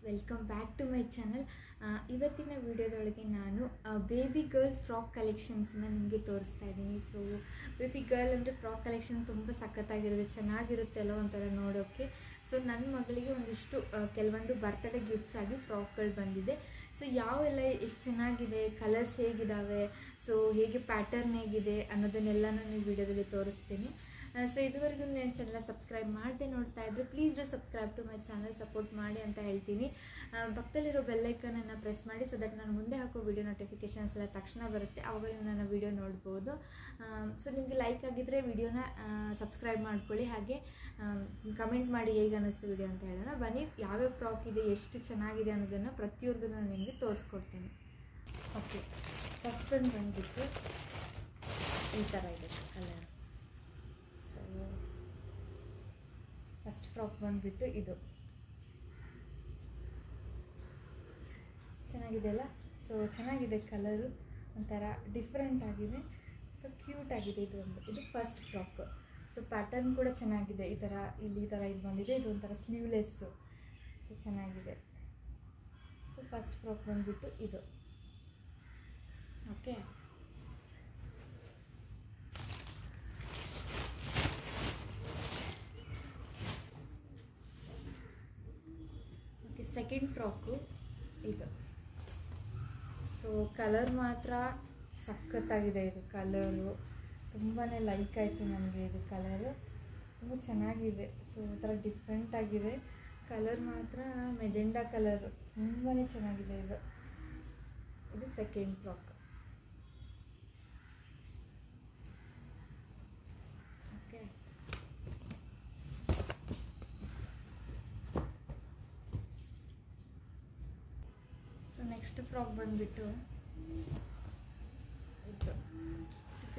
Welcome back to my channel. ಇವತ್ತಿನ ವಿಡಿಯೋದೊಳಗೆ ನಾನು ಬೇಬಿ ಗರ್ಲ್ ಫ್ರಾಕ್ ಕಲೆಕ್ಷನ್ಸ್ನ ನಿಮಗೆ ತೋರಿಸ್ತಾ ಇದ್ದೀನಿ. ಸೊ ಬೇಬಿ ಗರ್ಲ್ ಅಂದರೆ ಫ್ರಾಕ್ ಕಲೆಕ್ಷನ್ ತುಂಬ ಸಖತ್ತಾಗಿರುತ್ತೆ, ಚೆನ್ನಾಗಿರುತ್ತೆ ಅಲ್ಲ ಒಂಥರ ನೋಡೋಕ್ಕೆ. ಸೊ ನನ್ನ ಮಗಳಿಗೆ ಒಂದಿಷ್ಟು ಕೆಲವೊಂದು ಬರ್ತ್ಡೇ ಗಿಫ್ಟ್ಸ್ ಆಗಿ ಫ್ರಾಕ್ಗಳು ಬಂದಿದೆ. ಸೊ ಯಾವೆಲ್ಲ ಎಷ್ಟು ಚೆನ್ನಾಗಿದೆ, ಕಲರ್ಸ್ ಹೇಗಿದ್ದಾವೆ, ಸೊ ಹೇಗೆ ಪ್ಯಾಟರ್ನ್ ಹೇಗಿದೆ ಅನ್ನೋದನ್ನೆಲ್ಲನೂ ನೀವು ವಿಡಿಯೋದಲ್ಲಿ ತೋರಿಸ್ತೀನಿ. ಸೊ ಇದುವರೆಗೂ ನನ್ನ ಚಾನಲ್ ಸಬ್ಸ್ಕ್ರೈಬ್ ಮಾಡದೆ ನೋಡ್ತಾ ಇದ್ದರೆ please subscribe to my channel, support ಮಾಡಿ ಅಂತ ಹೇಳ್ತೀನಿ. ಪಕ್ಕದಲ್ಲಿರೋ ಬೆಲ್ಲೈಕನನ್ನು ಪ್ರೆಸ್ ಮಾಡಿ, ಸೊ ದಟ್ ನಾನು ಮುಂದೆ ಹಾಕೋ ವಿಡಿಯೋ ನೋಟಿಫಿಕೇಷನ್ಸ್ ಎಲ್ಲ ತಕ್ಷಣ ಬರುತ್ತೆ, ಆವಾಗ ನೀವು ನನ್ನ ವಿಡಿಯೋ ನೋಡ್ಬೋದು. ಸೊ ನಿಮಗೆ ಲೈಕ್ ಆಗಿದ್ದರೆ ವಿಡಿಯೋನ ಸಬ್ಸ್ಕ್ರೈಬ್ ಮಾಡ್ಕೊಳ್ಳಿ, ಹಾಗೆ ಕಮೆಂಟ್ ಮಾಡಿ ಹೇಗೆ ಅನ್ನಿಸ್ತು ವಿಡಿಯೋ ಅಂತ ಹೇಳೋಣ. ಬನ್ನಿ, ಯಾವ್ಯಾವ ಫ್ರಾಕ್ ಇದೆ, ಎಷ್ಟು ಚೆನ್ನಾಗಿದೆ ಅನ್ನೋದನ್ನು ಪ್ರತಿಯೊಂದು ನಾನು ನಿಮಗೆ ತೋರಿಸ್ಕೊಡ್ತೀನಿ. ಓಕೆ, ಫಸ್ಟ್ ಒಂದು ಬಂದುಬಿಟ್ಟು ಈ ಥರ ಇದೆ ಕಲರ್. ಫಸ್ಟ್ ಫ್ರಾಕ್ ಬಂದುಬಿಟ್ಟು ಇದು ಚೆನ್ನಾಗಿದೆ ಅಲ್ಲ. ಸೊ ಚೆನ್ನಾಗಿದೆ, ಕಲರು ಒಂಥರ ಡಿಫ್ರೆಂಟ್ ಆಗಿದೆ, ಸೊ ಕ್ಯೂಟ್ ಆಗಿದೆ. ಇದು ಫಸ್ಟ್ ಫ್ರಾಕ್. ಸೊ ಪ್ಯಾಟರ್ನ್ ಕೂಡ ಚೆನ್ನಾಗಿದೆ, ಈ ಥರ ಇಲ್ಲಿ ಈ ಥರ ಇದು ಬಂದಿದೆ. ಇದು ಒಂಥರ ಸ್ಲೀವ್ಲೆಸ್ಸು, ಸೊ ಚೆನ್ನಾಗಿದೆ. ಸೊ ಫಸ್ಟ್ ಫ್ರಾಕ್ ಬಂದುಬಿಟ್ಟು ಇದು. ಓಕೆ, ಸೆಕೆಂಡ್ ಫ್ರಾಕು ಇದು. ಸೊ ಕಲರ್ ಮಾತ್ರ ಸಖತ್ತಾಗಿದೆ, ಇದು ಕಲರು ತುಂಬಾ ಲೈಕ್ ಆಯಿತು ನನಗೆ. ಇದು ಕಲರು ತುಂಬ ಚೆನ್ನಾಗಿದೆ, ಸೊ ಒಂಥರ ಡಿಫ್ರೆಂಟ್ ಆಗಿದೆ. ಕಲರ್ ಮಾತ್ರ ಮೆಜೆಂಡಾ ಕಲರು, ತುಂಬಾ ಚೆನ್ನಾಗಿದೆ. ಇದು second frock. Okay, so next frock ಬಂದುಬಿಟ್ಟು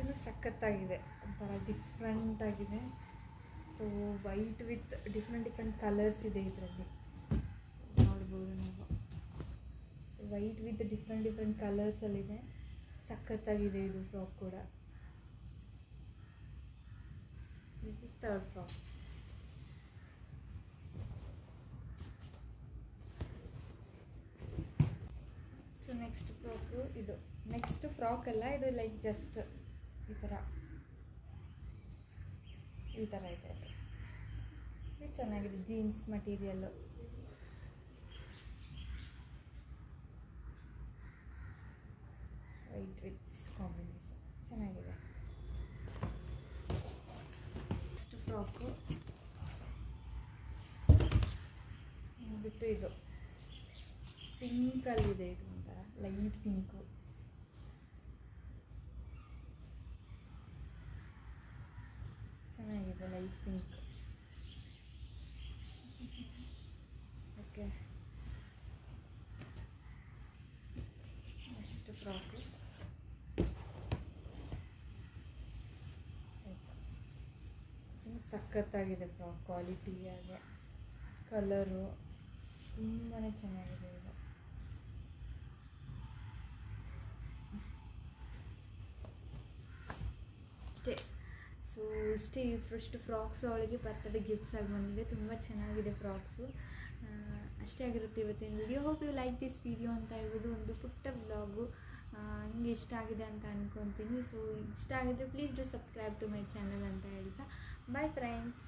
ಇದು ಸಖತ್ತಾಗಿದೆ, ಒಂಥರ ಡಿಫ್ರೆಂಟ್ ಆಗಿದೆ. So white with different colours ಇದೆ ಇದರಲ್ಲಿ, ಸೊ ನೋಡ್ಬೋದು ನೀವು. ಸೊ ವೈಟ್ ವಿತ್ ಡಿಫ್ರೆಂಟ್ ಕಲರ್ಸಲ್ಲಿದೆ, ಸಖತ್ತಾಗಿದೆ ಇದು ಫ್ರಾಕ್ ಕೂಡ. This is third frock. So next frock ಇದು. ನೆಕ್ಸ್ಟ್ ಫ್ರಾಕ್ ಅಲ್ಲ, ಇದು ಲೈಕ್ ಜಸ್ಟ್ ಈ ಥರ ಇದೆ. ಇದು ಚೆನ್ನಾಗಿದೆ, jeans material. White with combination ಚೆನ್ನಾಗಿದೆ. ನೆಕ್ಸ್ಟ್ ಫ್ರಾಕು ಬಿಟ್ಟು ಇದು ಪಿಂಕಲ್ಲಿದೆ, ಇದು ಒಂಥರ ಲೈಟ್ ಪಿಂಕು. ಚೆನ್ನಾಗಿದೆ, light pink. Okay, next frock ತುಂಬ ಸಖತ್ತಾಗಿದೆ ಫ್ರಾಕ್, ಕ್ವಾಲಿಟಿ ಹಾಗೆ ಕಲರು ತುಂಬಾ ಚೆನ್ನಾಗಿದೆ ಇದು. ಅಷ್ಟೇ ಫಸ್ಟ್ ಫ್ರಾಕ್ಸ್ ಅವಳಿಗೆ ಬರ್ತ್ಡೇ ಗಿಫ್ಟ್ಸ್ ಆಗಿ ಬಂದಿದೆ, ತುಂಬ ಚೆನ್ನಾಗಿದೆ ಫ್ರಾಕ್ಸು. ಅಷ್ಟೇ ಆಗಿರುತ್ತೆ ಇವತ್ತಿನ video. Hope you like this video ಅಂತ ಹೇಳ್ಬೋದು, ಒಂದು ಪುಟ್ಟ ವ್ಲಾಗು ನಿಮಗೆ ಇಷ್ಟ ಆಗಿದೆ ಅಂತ ಅಂದ್ಕೊತೀನಿ. ಸೊ ಇಷ್ಟ ಆಗಿದ್ರೆ please subscribe to my channel ಅಂತ ಹೇಳ್ತಾ, ಬಾಯ್ ಫ್ರೆಂಡ್ಸ್.